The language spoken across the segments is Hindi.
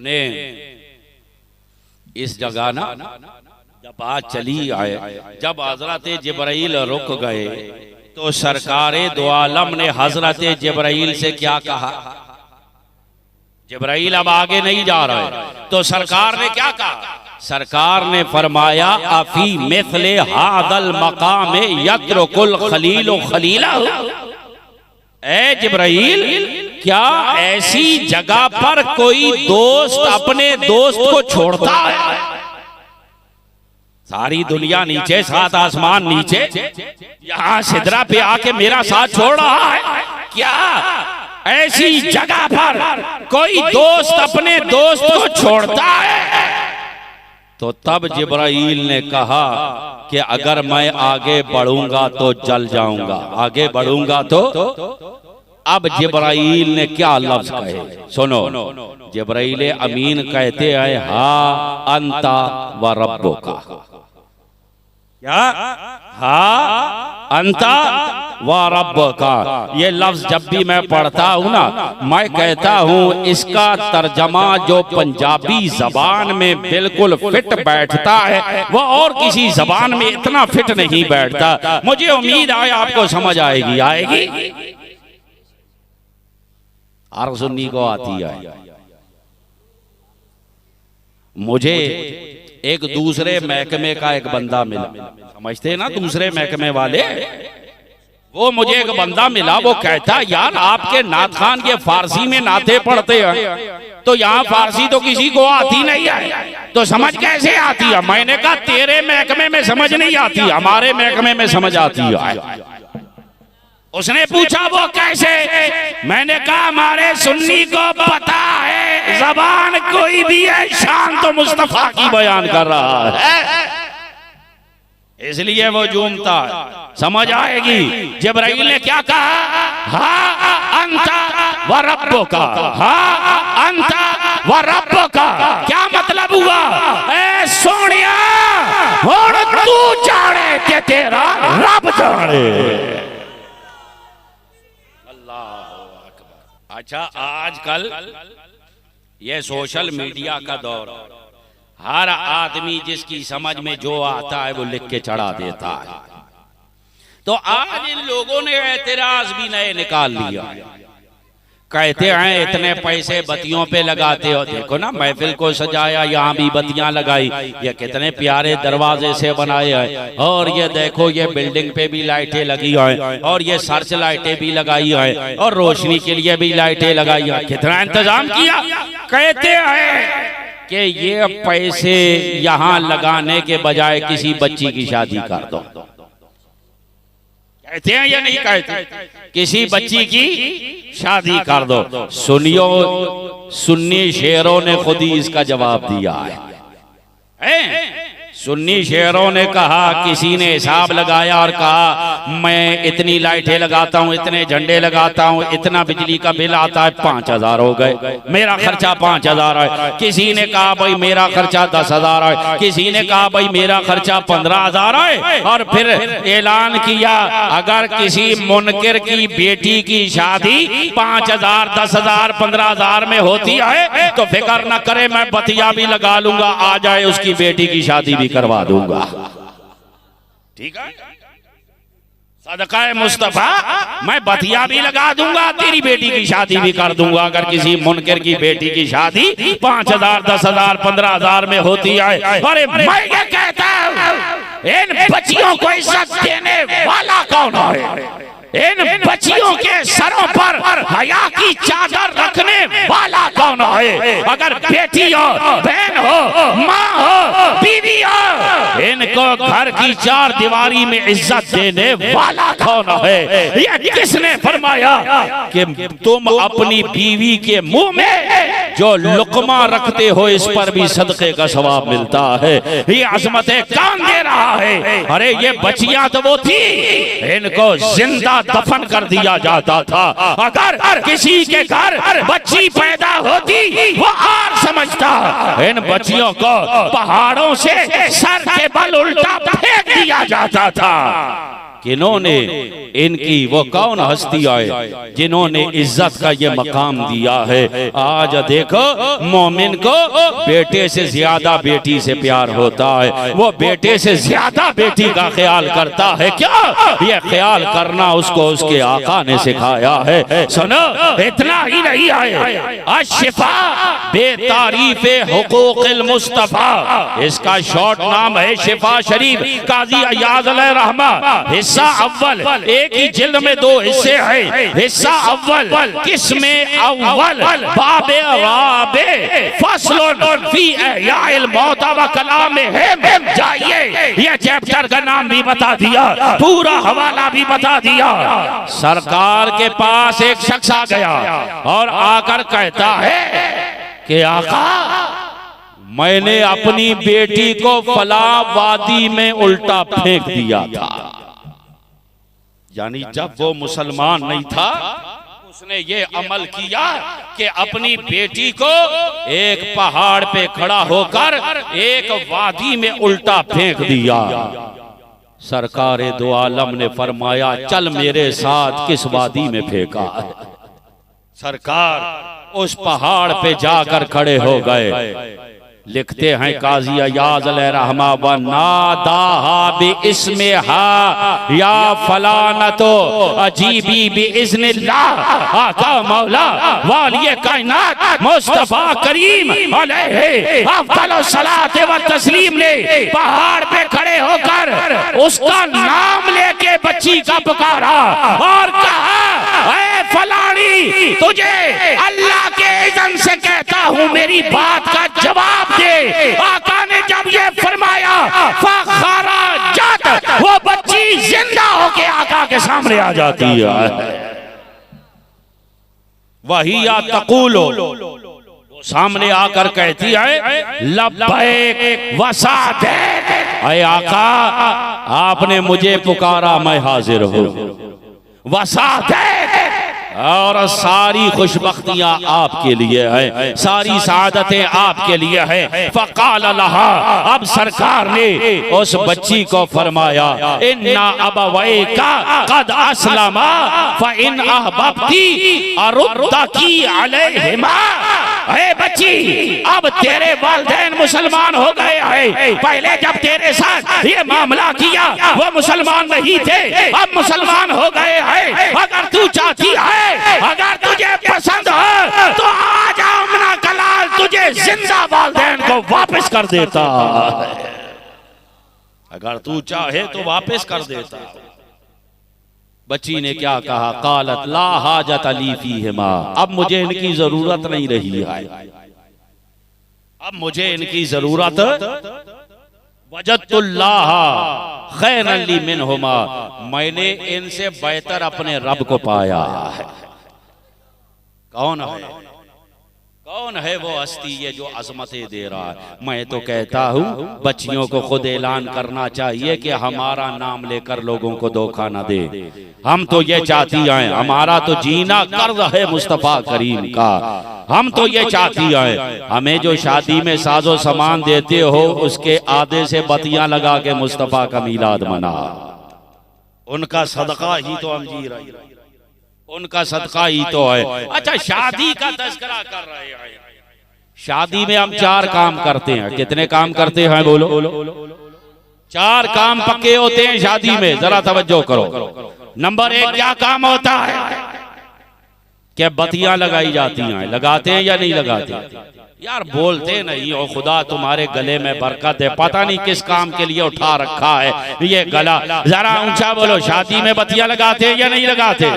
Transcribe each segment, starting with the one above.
उन्हें इस जगह ना जब बात चली आए, जब हजरत जिब्राइल रुक गए तो सरकारे दो आलम ने हजरत जिब्राइल से क्या कहा? जिब्राइल अब आगे नहीं जा रहे तो सरकार ने क्या कहा? सरकार ने फरमाया अफी मिथले हादल मकाम यत्रुकुल खलील खलीला। ए जिब्राइल, क्या ऐसी जगह पर कोई दोस्त अपने दोस्त को छोड़ता है? सारी दुनिया नीचे, सात आसमान नीचे, यहाँ सिदरा पे आके मेरा साथ छोड़ रहा है। क्या ऐसी जगह पर कोई दोस्त अपने दोस्त को छोड़ता है? तो तब जिब्राइल ने कहा कि अगर मैं आगे बढ़ूंगा तो जल जाऊंगा, आगे बढ़ूंगा तो। अब जिब्राइल ने क्या लफ्ज कहे सुनो। जिब्राइल अमीन कहते हैं हा अंता व रब्बुका। क्या? हा अंता व रब्बुका। ये लफ्ज जब भी मैं पढ़ता हूँ ना, मैं कहता हूँ इसका तर्जमा जो पंजाबी जबान में बिल्कुल फिट बैठता है वो और किसी जबान में इतना फिट नहीं बैठता। मुझे उम्मीद है आपको समझ आएगी। आएगी? हर सुन्नी को आती है। मुझे एक दूसरे महकमे का एक बंदा मिला, समझते ना दूसरे महकमे वाले, वो मुझे एक बंदा मिला। वो कहता यार आपके नात खान ये फारसी में नाते पढ़ते हैं तो यहाँ फारसी तो किसी को आती नहीं है, तो समझ कैसे आती है? मैंने कहा तेरे महकमे में समझ नहीं आती, हमारे महकमे में समझ आती है। उसने पूछा वो कैसे? मैंने कहा हमारे सुन्नी को पता है जबान कोई भी है शान तो मुस्तफा की बयान कर रहा है, इसलिए वो झूमता है। समझ आएगी? जिब्राइल ने क्या कहा? हा अंता व रब्बुका, हा अंता व रब्बुका। क्या मतलब हुआ? ए सोनिया, और तू जाने के तेरा रब जाने। अच्छा, आजकल ये सोशल मीडिया का दौर, हर आदमी जिसकी समझ में जो आता है वो लिख के चढ़ा देता है। तो आज इन लोगों ने एतराज भी नए निकाल लिया। कहते हैं इतने पैसे बत्तियों पे लगाते हो, देखो ना महफिल को सजाया, यहाँ भी बत्तियां लगाई, ये कितने प्यारे दरवाजे से बनाए हैं, और ये देखो ये बिल्डिंग पे भी लाइटें लगी हैं, और ये सर्च लाइटें भी लगाई हैं, और रोशनी के लिए भी लाइटें लगाई हैं। कितना इंतजाम किया। कहते हैं कि ये पैसे यहाँ लगाने के बजाय किसी बच्ची की शादी कर दो। कहते हैं या नहीं कहते? किसी बच्ची की शादी कर दो। सुनियो, सुन्नी शेरों ने खुद ही इसका जवाब दिया है। सुन्नी शेरों ने कहा, किसी ने हिसाब लगाया और कहा मैं इतनी लाइटें लगाता हूँ, इतने झंडे लगाता हूँ, इतना बिजली का बिल आता है, 5000 हो गए, मेरा खर्चा 5000 है। किसी ने कहा भाई मेरा खर्चा 10,000 है, किसी ने कहा भाई मेरा खर्चा 15,000 है। और फिर ऐलान किया अगर किसी मुनकिर की बेटी की शादी 5,000, 10,000, 15,000 में होती है तो फिक्र न करे, मैं बतिया भी लगा लूंगा, आ जाए उसकी बेटी की शादी भी करवा दूंगा। ठीक है? सदका मुस्तफा, मैं बतिया भी लगा दूंगा, तेरी बेटी की शादी भी कर दूंगा अगर किसी मुनकिर की बेटी की शादी 5,000, 10,000, 15,000 में होती है। अरे मैं ये कहता हूं इन बच्चियों को इज्जत देने वाला कौन है? इन बच्चियों के सरों पर हया की चादर रखने वाला कौन है? अगर बेटी हो, बहन हो, माँ हो, बीवी हो, इनको घर की चार दीवारी में इज्जत देने वाला कौन है? ये किसने फरमाया कि तुम अपनी बीवी के मुंह में जो लुकमा रखते हो इस पर भी सदके का सवाब मिलता है? ये अजमतें कौन दे रहा है? अरे ये बच्चियां तो वो थी, इनको जिंदा दफन कर दिया जाता था। अगर किसी के घर बच्ची पैदा होती वो और समझता, इन बच्चियों को पहाड़ों से सर के बल उल्टा फेंक दिया जाता था। किन्होंने इनकी वो कौन हस्ती आए जिन्होंने इज्जत का ये मकाम दिया है। आज देखो मोमिन को बेटे से ज्यादा बेटी से प्यार होता है, वो बेटे से ज्यादा बेटी का ख्याल करता है। क्या ये ख्याल करना उसको उसके आका ने सिखाया है। सुनो, इतना ही नहीं आए, अशिफा बेतारीफ हुकूक़िल मुस्तफा, इसका शॉर्ट नाम है शिफा शरीफ। काजी अयाज अलैहिर्रहमा, हिस्सा अव्वल, एक ही जिल्द में 2 हिस्से हैं। हिस्सा अव्वल, किस्मे अव्वल, बाबे राबे, फसलुन फी इहयाइल मौता व कलामिहिम। जाइए, ये चैप्टर का नाम भी बता दिया, पूरा हवाला भी बता दिया। सरकार के पास एक शख्स आ गया और आकर कहता है कि आका, मैंने अपनी बेटी को फला वादी में उल्टा फेंक दिया था। यानी जब वो मुसलमान नहीं था उसने ये अमल किया कि अपनी बेटी को एक पहाड़ पे खड़ा होकर एक वादी में उल्टा फेंक दिया। सरकार दो आलम ने फरमाया, चल मेरे साथ किस वादी में फेंका है। सरकार उस पहाड़ पे जाकर खड़े हो गए। लिखते हैं काजी अयाज अलैहिर्रहमा, व नादाहा बिइस्मिहा या फलानतो अजीबी बिइज़्निल्लाह। आका मौला वालिए कायनात मुस्तफा करीम अलैहि अफ़ज़लुस सलात व तस्लीम ने पहाड़ पे खड़े होकर उसका नाम लेके बच्ची का पुकारा और कहा, ऐ फलानी, तुझे अल्लाह के इज़्न से कहता हूँ मेरी बात का जवाब दे। आका ने जब ये फरमाया, फखरजत, वो बच्ची जिंदा होके आका के सामने आ जाती है। वही या तकूलो, सामने आकर कहती है, लब्बैक व सादैक, ऐ आका आपने मुझे पुकारा, मैं हाजिर हूँ। व सादैक, और सारी खुशबख्तियां आपके लिए है, सारी सादतें आपके लिए है। फ़क़ाल लहा, अब सरकार ने उस बच्ची को फरमाया, इन्ना अबवैका क़द अस्लमा फ़इन अहबब्ती अरुद्दकी अलैहिमा। ऐ बच्ची, अब तेरे वालिदैन मुसलमान हो गए हैं। पहले जब तेरे साथ ये मामला किया वो मुसलमान नहीं थे, अब मुसलमान हो गए हैं। अगर तू चाहती है, अगर तुझे पसंद हो तो आज आमना कलाल तुझे जिंदा वालिदैन को वापस कर देता। अगर तू चाहे तो वापस कर देता। बच्ची ने क्या कहा, कालत ला हाजत अली फीहिमा, अब मुझे इनकी जरूरत नहीं रही है, अब मुझे इनकी जरूरत, वजदतुल्लाह खैरन ली मिनहुमा, मैंने इनसे बेहतर अपने रब को पाया है। कौन है, कौन है वो हस्ती ये जो अजमतें दे रहा है। मैं तो कहता हूँ बच्चियों को खुद ऐलान करना चाहिए कि हमारा नाम लेकर लोगों को धोखा न दे। हम तो ये चाहती हैं, हमारा तो जीना कर्ज है मुस्तफा करीम का, हम तो ये चाहती हैं, हमें जो शादी में साजो सामान देते हो उसके आधे से बत्तियां लगा के मुस्तफा का मीलाद मना, उनका सदका ही तो हम जी रहे हैं, उनका सदका ही तो है। अच्छा, शादी का तज़किरा कर रहे हैं, शादी में हम 4 काम करते हैं। कितने काम करते हैं बोलो? 4 काम पक्के होते हैं शादी में, जरा तवज्जो करो। नंबर 1 क्या काम होता है? क्या बत्तियां लगाई जाती हैं, लगाते हैं या नहीं लगाते? यार बोलते नहीं हो, खुदा तुम्हारे गले में बरकत है, पता नहीं किस काम के लिए उठा रखा है ये गला। जरा ऊंचा बोलो, शादी में बत्तियां लगाते हैं या नहीं लगाते?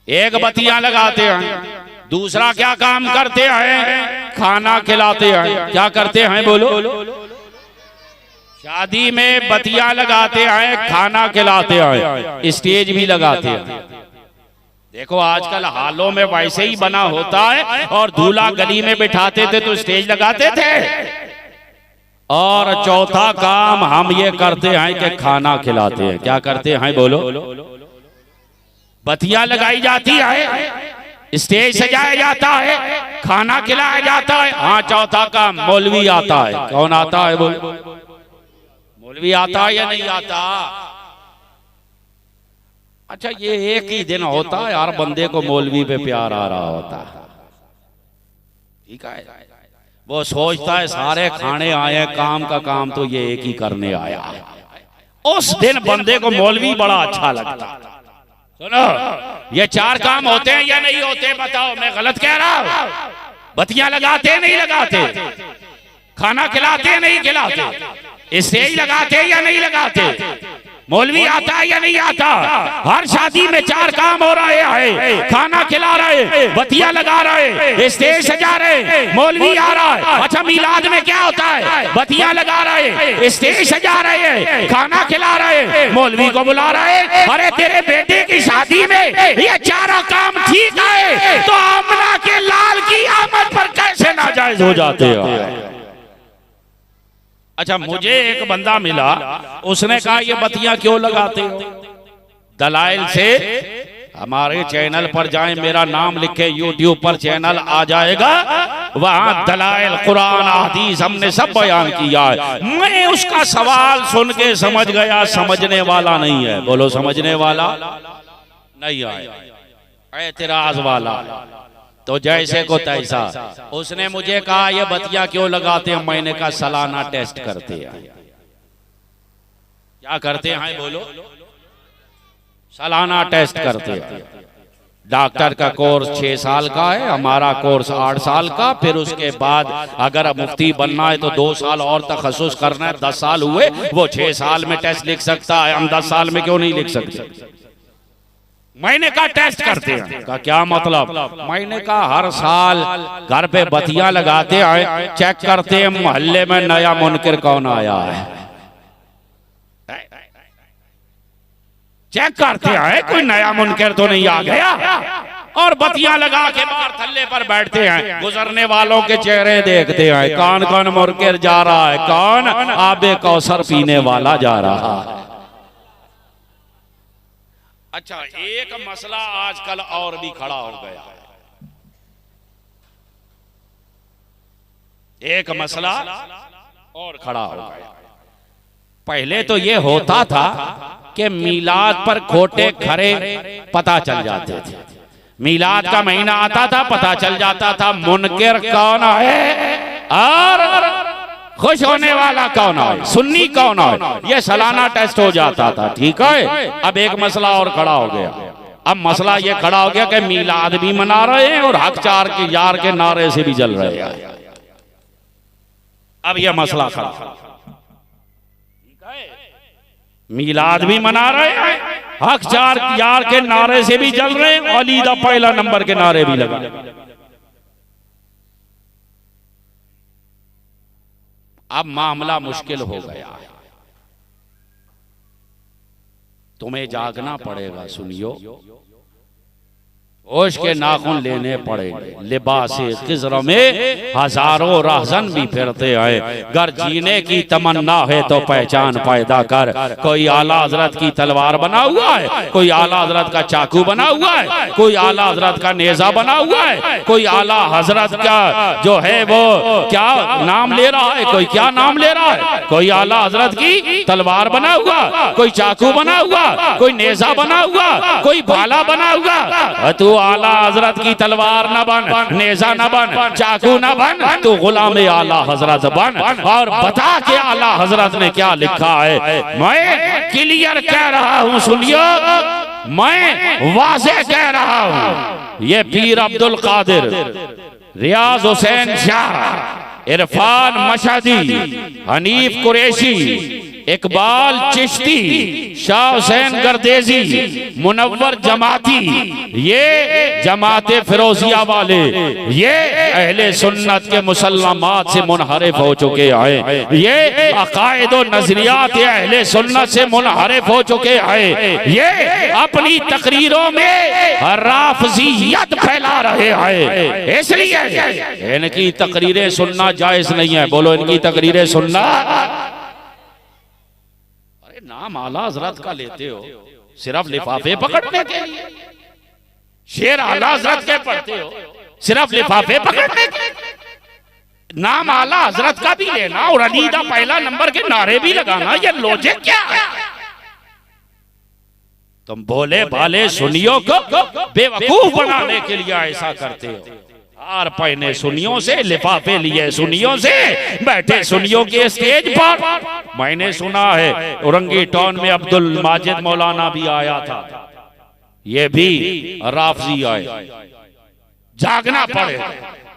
एक बत्तियां लगाते हैं। दूसरा क्या काम करते हैं? खाना खिलाते हैं। क्या करते हैं बोलो? शादी में बत्तियां लगाते हैं, खाना खिलाते हैं, स्टेज भी लगाते हैं। देखो आजकल हालों में वैसे ही बना होता है, और दूल्हा गली में बिठाते थे तो स्टेज लगाते थे। और चौथा काम हम ये करते हैं कि खाना खिलाते हैं। क्या करते हैं बोलो? बत्तियां लगाई जाती है, स्टेज सजाया जाता है, खाना खिलाया जाता है। हाँ, चौथा काम मौलवी आता है। कौन आता है बोलो? मौलवी आता है या नहीं आता? अच्छा ये एक ही दिन होता है यार, बंदे को मौलवी पे प्यार आ रहा होता है, ठीक है। वो सोचता है सारे खाने आए, काम का काम तो ये एक ही करने आया है। उस दिन बंदे को मौलवी बड़ा अच्छा लगता। सुनो, ये 4 काम होते हैं या नहीं होते बताओ, मैं गलत कह रहा हूं? बत्तियां लगाते नहीं लगाते, खाना खिलाते नहीं खिलाते, स्टेज लगाते या नहीं लगाते, मौलवी आता है या नहीं आता? हर शादी में 4 काम हो रहे हैं, खाना खिला रहे, बत्तियां लगा रहे, स्टेज सजा रहे, मौलवी आ रहा है। अच्छा मिलाद में क्या होता है? बत्तियां लगा रहे, स्टेज सजा रहे, खाना खिला रहे, मौलवी को बुला रहे। अरे तेरे बेटे की शादी में ये 4 काम ठीक है, तो आमना के लाल की आमद पर कैसे नाजायज हो जाते हैं? अच्छा मुझे एक बंदा मिला, उसने कहा ये बत्तियां क्यों लगाते हो? दलाइल से हमारे चैनल पर जाएं, मेरा नाम लिखे, यूट्यूब पर चैनल आ जाएगा, वहां दलाइल कुरान हदीस हमने सब बयान किया है। मैं उसका सवाल सुन के समझ गया समझने वाला नहीं है। बोलो समझने वाला नहीं है, एतराज वाला। तो जैसे को तैसा उसने मुझे कहा ये बत्तियां क्यों लगाते हैं? मैंने कहा सालाना टेस्ट करते हैं। क्या करते हैं बोलो? सालाना टेस्ट करते हैं। डॉक्टर का कोर्स 6 साल का है, हमारा कोर्स 8 साल का। फिर उसके बाद अगर मुफ्ती बनना है तो 2 साल और तखस्सुस करना है, 10 साल हुए। वो 6 साल में टेस्ट लिख सकता है, हम 10 साल में क्यों नहीं लिख सकते? मैंने कहा टेस्ट करते हैं। का क्या मतलब? मैंने कहा हर साल घर पे बत्तियां लगाते हैं, चेक करते हैं मोहल्ले में नया मुनकिर कौन आया है, चेक करते हैं कोई नया मुनकिर तो नहीं आ गया। और बत्तियां लगा के बाहर थल्ले पर बैठते हैं, गुजरने वालों के चेहरे देखते हैं, कौन कौन मुनकिर जा रहा है, कौन आबे कौसर पीने वाला जा रहा है। अच्छा एक मसला आजकल और भी खड़ा हो गया है, एक मसला और खड़ा हो गया। पहले तो ये होता था कि मीलाद पर खोटे खरे पता चल जाते थे। मीलाद का महीना आता था, पता चल जाता था मुनकिर कौन है और खुश होने वाला कौन है, सुन्नी कौन है। ये सालाना टेस्ट हो जाता था, ठीक है। अब एक मसला और खड़ा हो गया। अब मसला ये खड़ा हो गया कि मीलाद भी मना रहे हैं और हक चार के यार के नारे से भी जल रहे हैं। अब यह मसला खड़ा, मीलाद भी मना रहे हैं, हक चार यार के नारे से भी जल रहे हैं, अलीदा पहला नंबर के नारे भी लगा। अब मामला मुश्किल हो गया है, तुम्हें जागना पड़ेगा। सुनियो, होश के नाखून लेने पड़ेंगे। लिबासे खिज़र में हजारों राहजन भी फिरते हैं, घर जीने की तमन्ना है तो पहचान पैदा कर। कोई आला हजरत की तलवार बना हुआ है, कोई आला हजरत का चाकू बना हुआ है, कोई आला हजरत का नेजा बना हुआ है, कोई आला हजरत का जो है वो क्या नाम ले रहा है, कोई क्या नाम ले रहा है। कोई आला हजरत की तलवार बना हुआ, कोई चाकू बना हुआ, कोई नेजा बना हुआ, कोई भाला बना हुआ। तू आला हजरत की तलवार न बन, नेजा न बन, चाकू न बन, तू गुलाम आला हजरत बन और बता के आला हजरत ने क्या लिखा है। मैं क्लियर कह रहा हूं, सुनियो, मैं वाज़ेह कह रहा हूं। ये पीर अब्दुल कादिर, रियाज हुसैन शाह, इरफान मशहदी, हनीफ कुरैशी, इकबाल चिश्ती, शाह हुसैन गर्देजी, मुनव्वर जमाती, ये जमाते फिरोजिया वाले, ये अहले सुन्नत के मुसल्लमात से मुनहरिफ हो चुके हैं। ये अकायद और नजरियात अहले सुन्नत से मुनहरिफ हो चुके हैं। ये अपनी तकरीरों में राफजियत फैला रहे हैं, इसलिए इनकी तकरीरें सुनना जायज नहीं है। बोलो, इनकी तकरीरें सुनना। नाम आला हजरत का लेते हो सिर्फ लिफाफे पकड़ने के लिए, शेर आला हजरत के पढ़ते हो सिर्फ लिफाफे पकड़ने के लिए। नाम आला हजरत का भी लेना और अलीदा पहला नंबर के नारे भी लगाना, ये लॉजिक क्या है? तुम भोले भाले सुनियों को बेवकूफ बनाने के लिए ऐसा करते हो। हार पहने सुनियों से, लिफाफे लिए सुनियों से, बैठे सुनियों के स्टेज पर। मैंने सुना है औरंगी टाउन में अब्दुल माजिद मौलाना भी आया था, ये भी राफजी आए। जागना पड़े,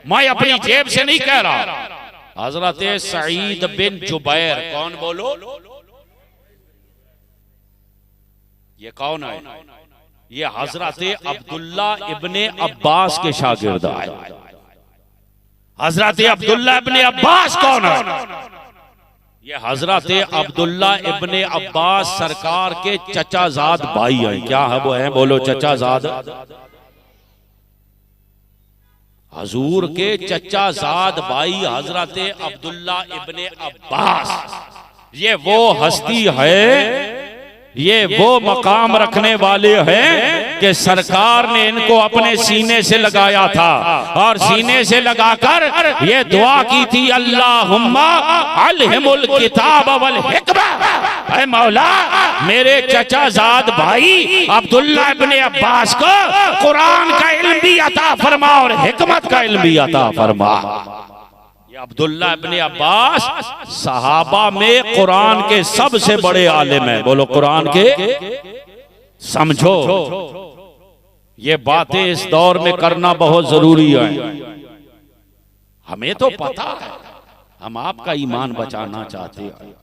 मैं अपनी जेब से नहीं कह रहा। हजरत सईद बिन जुबैर, कौन बोलो, ये कौन है? ये हजरत अब्दुल्ला इब्ने अब्बास के शागिर्द आए। हजरत अब्दुल्ला इब्ने अब्बास कौन है? ये हजरत अब्दुल्ला इब्ने अब्बास सरकार के चचाजाद भाई हैं। क्या है वो है? बोलो चचाजाद। हजूर के चचाजाद भाई हजरत अब्दुल्ला इब्ने अब्बास, ये वो हस्ती है, ये वो मकाम रखने वाले हैं कि सरकार ने इनको अपने सीने से लगाया था और सीने से लगाकर ये दुआ की थी, अल्लाहुम्मा अलहिमुल किताब वल हिकमा। ऐ मौला, मेरे चचाजाद भाई अब्दुल्ला इब्ने अब्बास को कुरान का इल्म भी अता फरमा और हिकमत का इल्म भी अता फरमा। अब्दुल्ला इब्ने अब्बास सहाबा में कुरान के सबसे बड़े आलिम हैं। बोलो कुरान के। समझो, ये बातें इस दौर में करना बहुत जरूरी है। हमें तो पता है, हम आपका ईमान बचाना चाहते हैं।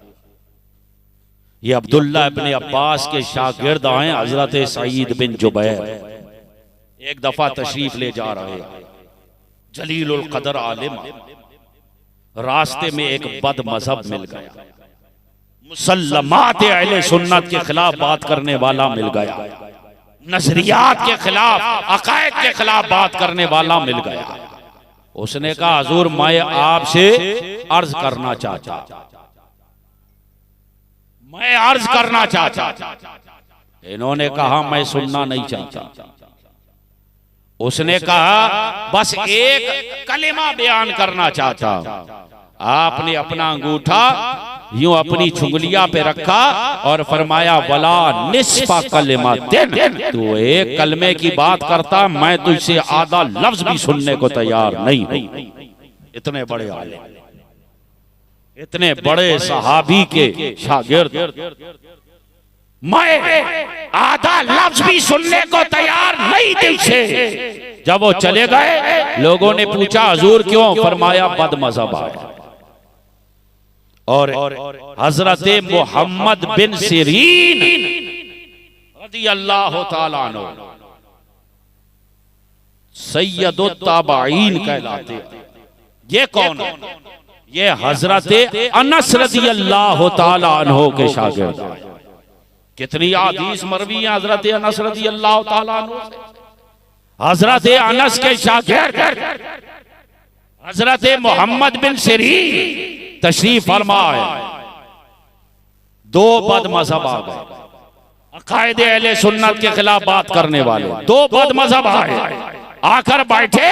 ये अब्दुल्ला इब्ने अब्बास के शागिर्द आए हजरत सईद बिन जुबैर। एक दफा तशरीफ ले जा रहे, जलीलुल कदर आलिम, रास्ते में एक बद मजहब मिल गया, मुसल्लमात अहले सुन्नत के खिलाफ बात करने वाला मिल गया, नजरियात के खिलाफ, अकायद के खिलाफ बात करने वाला मिल गया। उसने कहा, हुजूर मैं आपसे अर्ज करना चाहता, मैं अर्ज करना चाहता। इन्होंने कहा, मैं सुनना नहीं चाहता। उसने कहा, बस एक कलिमा बयान करना चाहता। आपने अपना अंगूठा यूं अपनी चुंगलिया पे रखा और फरमाया, वला निस्फा कलिमा दिन, तू एक कलमे की बात करता, मैं तुझसे आधा लफ्ज भी सुनने को तैयार नहीं हूं। इतने बड़े आलिम, इतने बड़े सहाबी के शागिर्द, मैं आधा लफ्ज भी सुनने को तैयार नहीं तुझसे। जब वो चले गए, लोगों ने पूछा, हुजूर क्यों? फरमाया, बद मजहब आया। और हजरत मोहम्मद बिन सिरीन रज़ियल्लाहु ताला अन्हु सैयदुत ताबईन कहलाते हैं। ये कौन है? ये हजरत अनस रज़ियल्लाहु ताला अन्हु के शागिर्द। कितनी हदीस मरवी है हजरत अनस रज़ियल्लाहु ताला अन्हु से। हजरत अनस के शागिर्द हजरत मोहम्मद बिन सिरीन तशरीफ फरमाए। दो बद मजहब आ गए, अकायदे अहले सुन्नत के खिलाफ बात करने वाले दो बद मजहब आए, आकर बैठे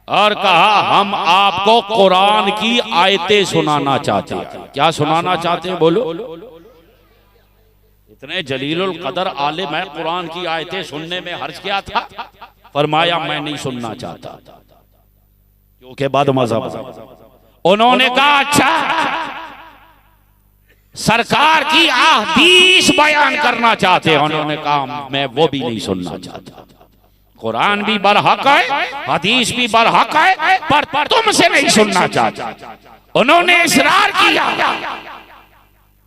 और कहा, हम आपको कुरान की आयतें सुनाना चाहते हैं। क्या सुनाना चाहते हैं? बोलो। इतने जलीलुल कदर आलिम है, कुरान की आयतें सुनने में हर्ज क्या था? फरमाया, मैं नहीं सुनना चाहता, क्योंकि बद मजहब। उन्होंने कहा, अच्छा सरकार की अहदीस बयान करना चाहते हैं? उन्होंने कहा, मैं वो भी नहीं सुनना चाहता। कुरान भी बरहक है, हदीस भी बरहक है, पर तुमसे नहीं सुनना चाहता। उन्होंने इसरार किया।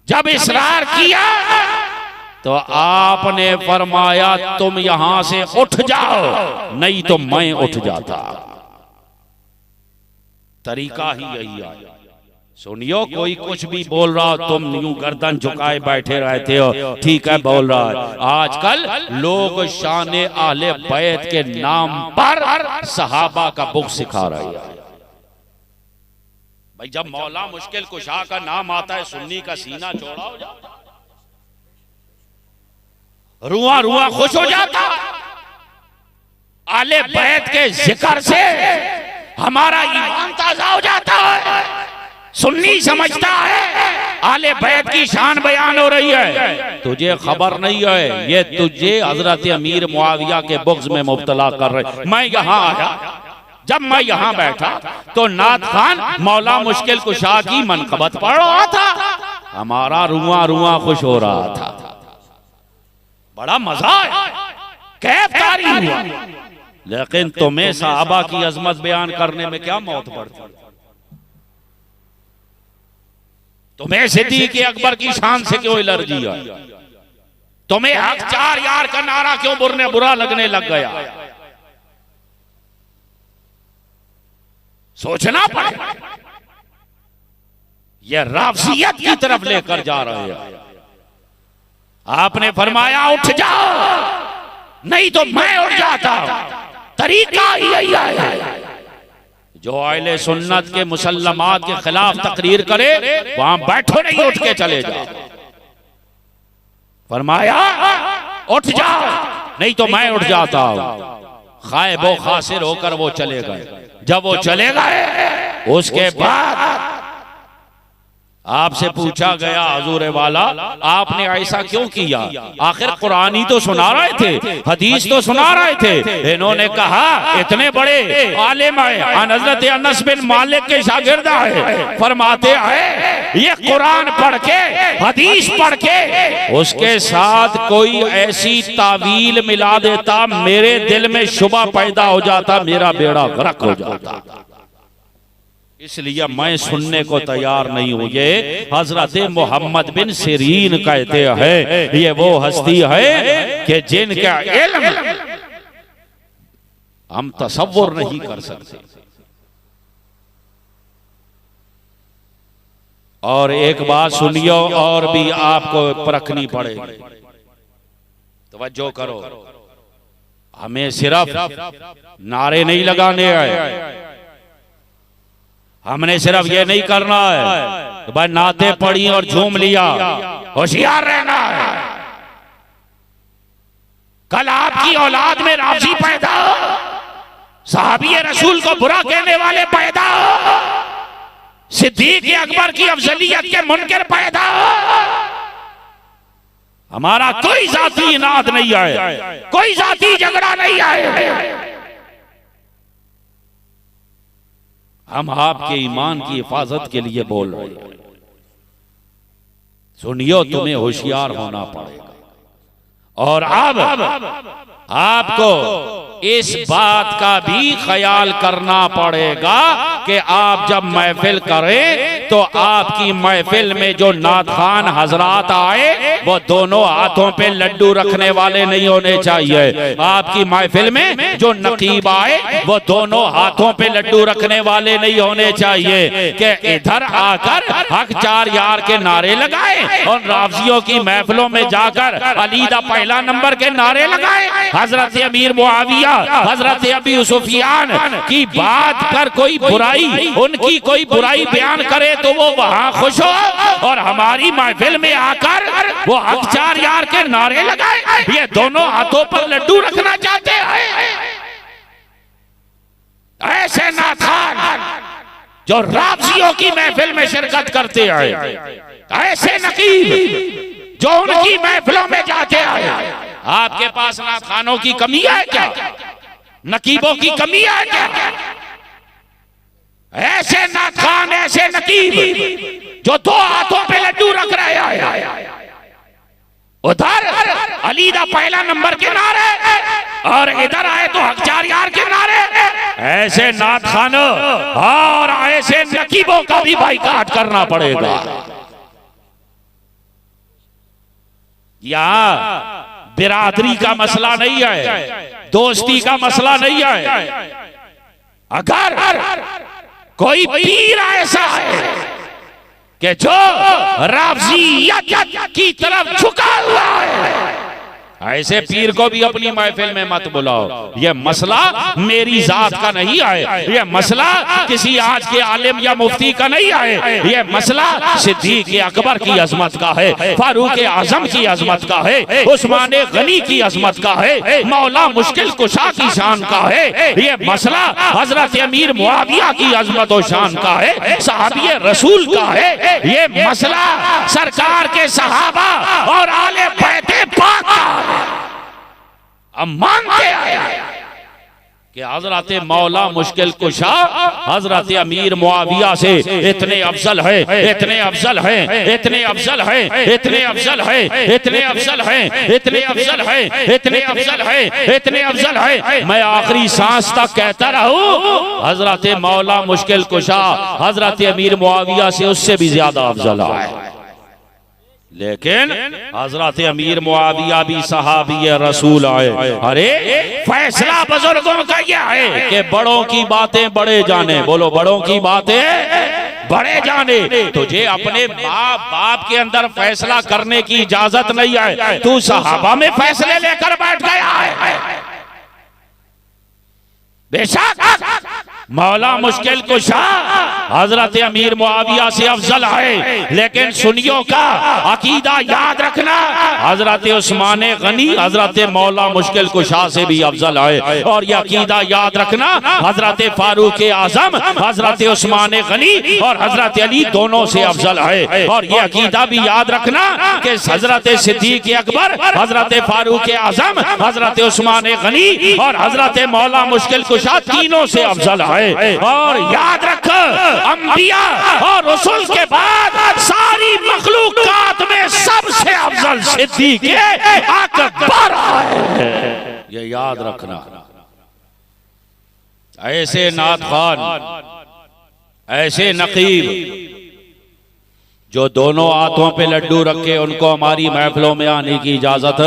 जब इसरार किया तो आपने फरमाया, तुम यहां से उठ जाओ, नहीं तो मैं उठ जाता। तरीका ही यही है। सुनियो, कोई कुछ भी बोल रहा हो, तुम यूं गर्दन झुकाए बैठे रहते हो, ठीक है बोल रहा है। आजकल लोग शान आले बैत के नाम पर सहाबा का बुक सिखा रहे हैं। भाई, जब मौला मुश्किल कुशा का नाम आता है, सुन्नी का सीना चौड़ा हो जाता, रुआ रुआ खुश हो जाता। आले बैत के जिक्र से हमारा ईमान ताजा हो जाता है। सुन्नी समझता है आले बैत की शान बयान हो रही है, तुझे खबर नहीं है ये तुझे हजरत अमीर मुआविया के बुग़्ज़ में मुब्तला कर रहे। मैं यहाँ आया, जब मैं यहाँ बैठा तो नाथ खान मौला मुश्किल कुशा की मनक़बत पढ़ रहा था, हमारा रुआ रुआ खुश हो रहा था, बड़ा मजा आया, कैफ तारी हुआ। लेकिन तुम्हें साहबा की अजमत बयान करने में क्या मौत पड़ती, तुम्हें सिद्दीक़ अकबर की शान से क्यों एलर्जी है, तुम्हें हक चार यार का नारा क्यों बुरा लगने लग गया, सोचना पड़ेगा। यह राफसियत की तरफ लेकर जा रहे हैं। आपने फरमाया उठ जाओ, नहीं तो मैं उठ जाता हूं, तरीका यही है। जो अहले सुन्नत के मुसल्लमात के खिलाफ तकरीर करे वहां बैठो, नहीं उठ के चले जाओ। फरमाया उठ जाओ, नहीं तो मैं उठ जाता हूं। खाइब व खासिर होकर वो चले गए। जब वो चले गए उसके बाद आपसे पूछा गया, हुजूर वाला आपने ऐसा क्यों किया, आखिर कुरान ही तो सुना रहे थे, हदीस तो सुना रहे थे। इन्होंने कहा इतने बड़े आलिम है, हजरत अनस बिन मालिक के शागिर्द है, फरमाते हैं ये कुरान पढ़ के हदीस पढ़ के उसके साथ कोई ऐसी तावील मिला देता, मेरे दिल में शुबा पैदा हो जाता, मेरा बेड़ा गर्क हो जाता। इसलिए मैं सुनने को तैयार नहीं हूं। ये हजरत मोहम्मद बिन सिरीन कहते हैं, ये वो हस्ती है कि जिनका इल्म हम तसव्वुर नहीं कर सकते। और एक बात सुनियो और भी आपको परखनी पड़ेगी, तवज्जो करो। हमें सिर्फ नारे नहीं लगाने आए, हमने सिर्फ ये नहीं करना है भाई नाते पढ़ी और झूम लिया, होशियार रहना है। कल आपकी औलाद में राफजी पैदा हो, साहबी रसूल को बुरा कहने वाले पैदा हो, सिद्दीक़ अकबर की अफजलियत के मुनकर पैदा हो। हमारा कोई जाती इनाद नहीं आए, कोई जाती झगड़ा नहीं आए। हम आपके ईमान की हिफाजत के लिए बोल रहे हैं। सुनियो, तुम्हें होशियार होना पड़ेगा। और अब आपको इस बात का भी ख्याल करना पड़ेगा कि आप जब महफिल करें तो आपकी महफिल में जो नाथखान हजरात आए वो दोनों हाथों पे लड्डू रखने वाले नहीं होने चाहिए। आपकी महफिल में जो नकीब आए वो दोनों हाथों पे लड्डू रखने वाले नहीं होने चाहिए कि इधर आकर हक चार यार के नारे लगाए और राफजियों की महफिलों में जाकर अली दा पहला नंबर के नारे लगाए। हजरत अमीर मुआविया, हजरत अबू सुफियान की बात कर कोई बुराई, उनकी कोई बुराई बयान करे तो वो वहां खुश हो, और हमारी महफिल में आकर वो हक चार यार के नारे लगाए। ये दोनों हाथों पर लड्डू रखना चाहते हैं। ऐसे नाथान जो राफजियों की महफिल में शिरकत करते हैं, ऐसे नकीब जो उनकी महफिलों में जाते आए। आपके पास नाथखानों की कमी है क्या, नकीबों की कमी है क्या? ऐसे नाथखान, ऐसे नकीब जो दो हाथों पे लड्डू रख रहे हैं, उधर अली दा पहला नंबर के नारे और इधर आए तो हक चार यार के नारे। ऐसे नाथखानों और ऐसे नकीबों का भी बाइकाट करना पड़ेगा। यहाँ बिरादरी का मसला नहीं है, दोस्ती का मसला नहीं है। अगर कोई पीर ऐसा है कि जो राफजियत की तरफ झुका हुआ है, ऐसे पीर को भी अपनी महफिल में मत बुलाओ। ये मसला मेरी जात का नहीं है, ये मसला किसी आज के आलिम या मुफ्ती का नहीं है, ये मसला सिद्दीक अकबर की अजमत का है, फारूक आजम की अजमत का है, उस्मान गनी की अजमत का है, मौला मुश्किल कुशा की शान का है। ये मसला हजरत अमीर मुआविया की अजमत और शान का है, सहाबी रसूल का है। ये मसला सरकार के सहाबा और आले बैते पाक का है। हम मानते आए कि हजरत मौला मुश्किल कुशा हजरत अमीर मुआविया से इतने अफजल है, इतने अफजल है, इतने अफजल है, इतने अफजल है, इतने अफजल है, इतने अफजल है, इतने अफजल है, इतने अफजल है। मैं आखिरी सांस तक कहता रहूं, हजरत मौला मुश्किल कुशा हजरत अमीर मुआविया से उससे भी ज्यादा अफजल है। लेकिन हजरत अमीर मुआविया भी सहाबी रसूल आए। अरे फैसला बुजुर्गों का यह है कि बड़ों की बातें बड़े जाने। बोलो, बड़ों की बातें बड़े जाने। तुझे अपने बाप के अंदर फैसला करने की इजाजत नहीं है, तू सहाबा में फैसले लेकर बैठ गया है। बेशक मौला मुश्किल कुशा हजरत अमीर मुआविया से अफजल है, लेकिन सुन्नियों का अकीदा याद रखना, हजरत उस्मान गनी हजरत मौला मुश्किल कुशा से भी अफजल है। और यह अकीदा याद रखना, हजरत फारूक आजम हजरत उस्मान गनी और हजरत अली दोनों से अफजल है। और यह अकीदा भी याद रखना कि हजरत सिद्दीक अकबर हजरत फारूक आजम हजरत उस्मान गनी और हजरत मौला मुश्किल कुशा तीनों से अफजल है। और याद रख, अंबिया और रसूल के बाद सारी मखलूकात में सबसे अफजल सिद्दीक अकबर है। ये याद रखना। ऐसे नात खान, ऐसे नकीब जो दोनों हाथों पे लड्डू रखे, उनको हमारी महफिलों में आने की इजाजत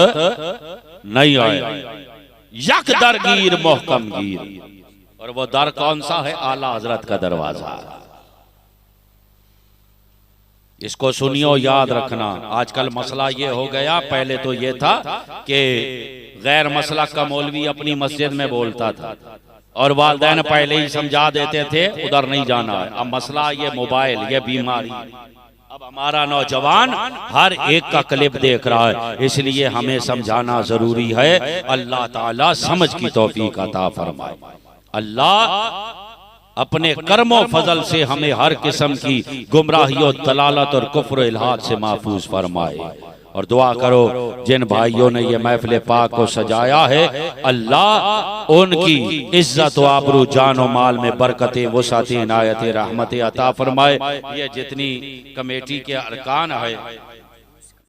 नहीं है। यकदरगीर मोहकम गीर, और वो दर कौन सा है? आला हजरत का दरवाजा। इसको सुनियो, याद रखना। आजकल मसला ये हो गया, पहले तो ये था कि गैर मसलक का मौलवी अपनी मस्जिद में बोलता था और वालिदैन पहले ही समझा देते थे उधर नहीं जाना है। अब मसला ये मोबाइल, ये बीमारी, अब हमारा नौजवान हर एक का क्लिप देख रहा है, इसलिए हमें समझाना जरूरी है। अल्लाह ताला समझ की तौफीक अता फरमाए। अल्लाह अपने कर्मो फजल से हमें हर किस्म की गुमराही और दलालत और कुफ्र इल्हाद से महफूज फरमाए। और दुआ करो जिन भाइयों ने ये महफिल पाक को सजाया है, अल्लाह उनकी इज्जत व आबरू जान व माल में बरकतें, वसाअत, इनायत, रहमत अता फरमाए। ये जितनी कमेटी के अरकान है